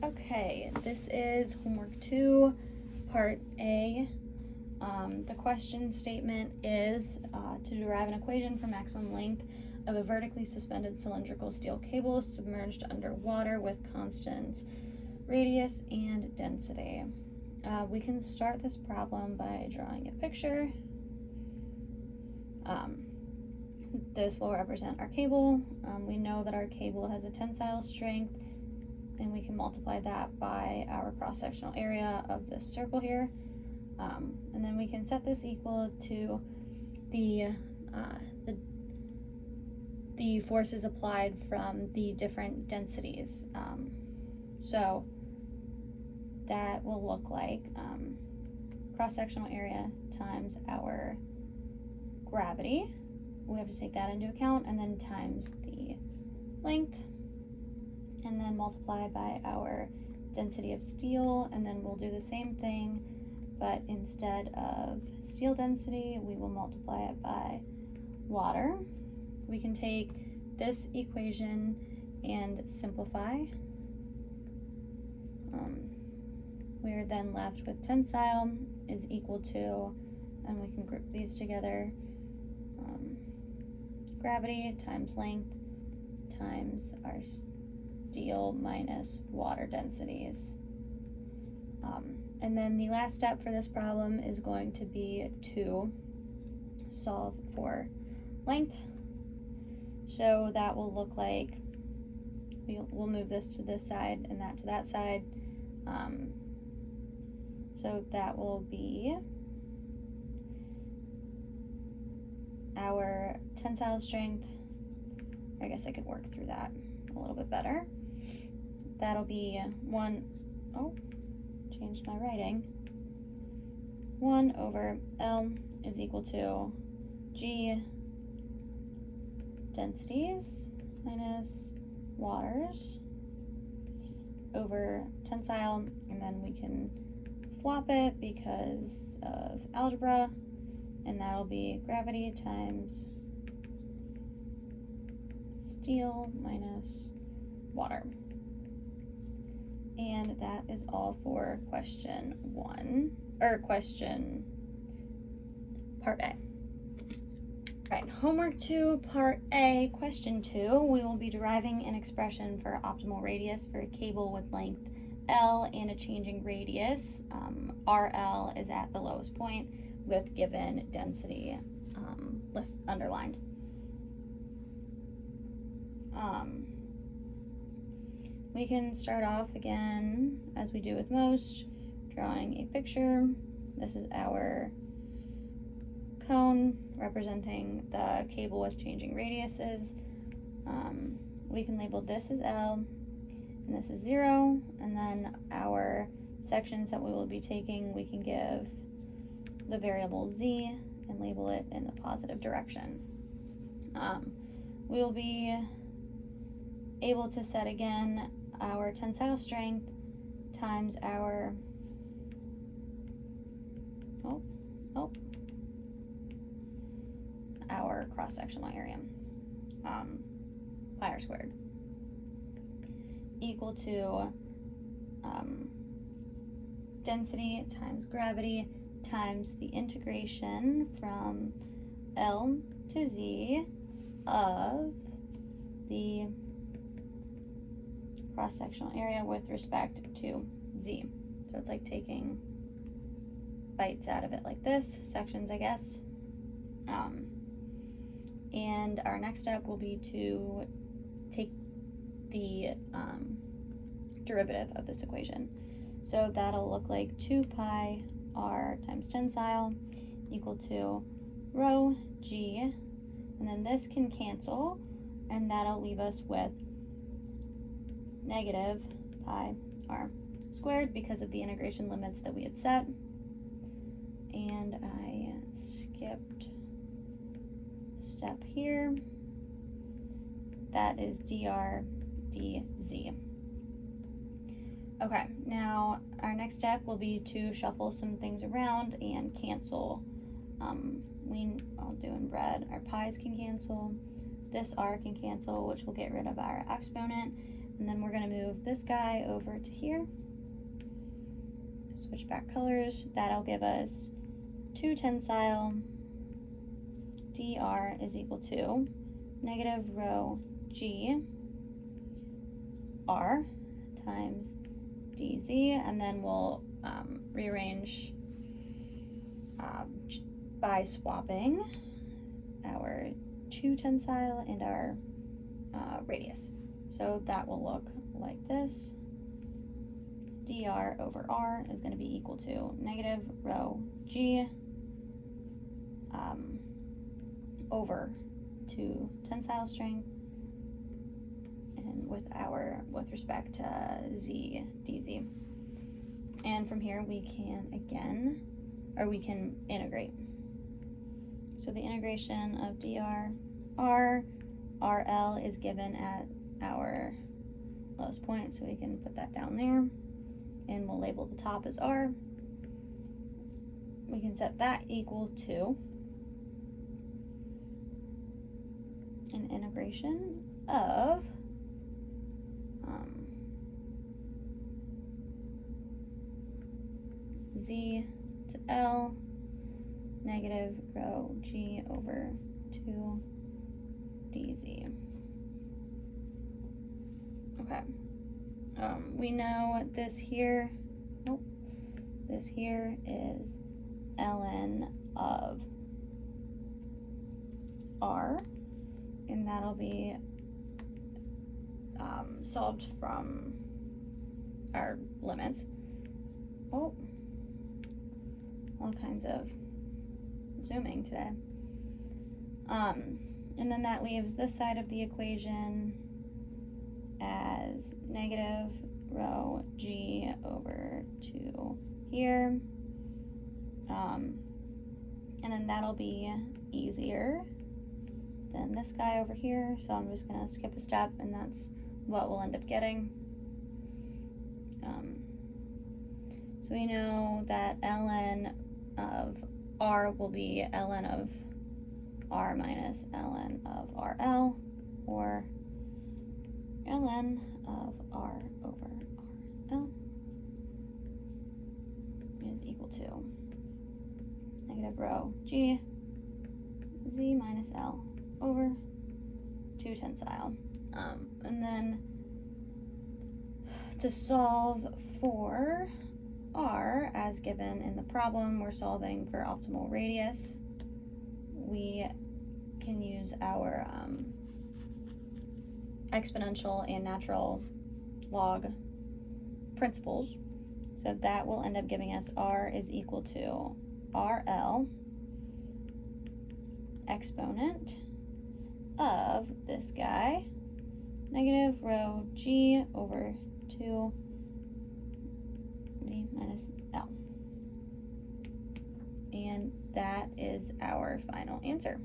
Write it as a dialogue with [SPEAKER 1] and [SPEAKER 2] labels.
[SPEAKER 1] Okay, this is homework 2, part A. The question statement is to derive an equation for maximum length of a vertically suspended cylindrical steel cable submerged under water with constant radius and density. We can start this problem by drawing a picture. This will represent our cable. We know that our cable has a tensile strength, and we can multiply that by our cross-sectional area of this circle here. And then we can set this equal to the forces applied from the different densities. So that will look like cross-sectional area times our gravity. We have to take that into account, and then times the length, and then multiply by our density of steel, and then we'll do the same thing, but instead of steel density, we will multiply it by water. We can take this equation and simplify. We're then left with tensile is equal to, and we can group these together, gravity times length times our steel minus water densities. And then the last step for this problem is going to be to solve for length. So that will look like, we'll move this to this side and that to that side. So that will be our tensile strength. I guess I could work through that a little bit better. That'll be changed my writing. 1 over L is equal to G densities minus waters over tensile, and then we can flop it because of algebra, and that'll be gravity times steel minus water. And that is all for question 1, or question part A. Right, homework 2, part A, question 2, we will be deriving an expression for optimal radius for a cable with length L and a changing radius. RL is at the lowest point with given density underlined. We can start off again, as we do with most, drawing a picture. This is our cone representing the cable with changing radiuses. We can label this as L, and this is 0, and then our sections that we will be taking, we can give the variable Z and label it in the positive direction. We will be able to set again our tensile strength times our our cross-sectional area, pi r squared, equal to density times gravity times the integration from L to Z of the cross-sectional area with respect to Z. So it's like taking bites out of it like this, sections, I guess. And our next step will be to take the derivative of this equation. So that'll look like 2 pi r times tensile equal to rho g, and then this can cancel, and that'll leave us with negative pi r squared because of the integration limits that we had set. And I skipped a step here. That is dr dz. Okay, now our next step will be to shuffle some things around and cancel. I'll do in red. Our pi's can cancel. This r can cancel, which will get rid of our exponent. And And then we're going to move this guy over to here. Switch back colors. That'll give us 2 tensile dr is equal to negative rho g r times dz, and then we'll rearrange by swapping our 2 tensile and our radius. So that will look like this. dr over r is going to be equal to negative rho g over 2 tensile strength, and with respect to z dz. And from here we can integrate. So the integration of dr r, rl is given at our lowest point, so we can put that down there, and we'll label the top as r. We can set that equal to an integration of z to l negative rho g over 2 dz. Okay. We know this here, this here is ln of r, and that'll be solved from our limits. Oh, all kinds of zooming today. And then that leaves this side of the equation as negative rho g over 2 here. And then that'll be easier than this guy over here, so I'm just gonna skip a step, and that's what we'll end up getting. So we know that ln of r will be ln of r minus ln of rl, or ln of r over rl is equal to negative rho g z minus l over 2 tensile. And then to solve for r as given in the problem, we're solving for optimal radius. We can use our exponential and natural log principles. So that will end up giving us r is equal to rl exponent of this guy, negative rho g over 2 z minus l. And that is our final answer.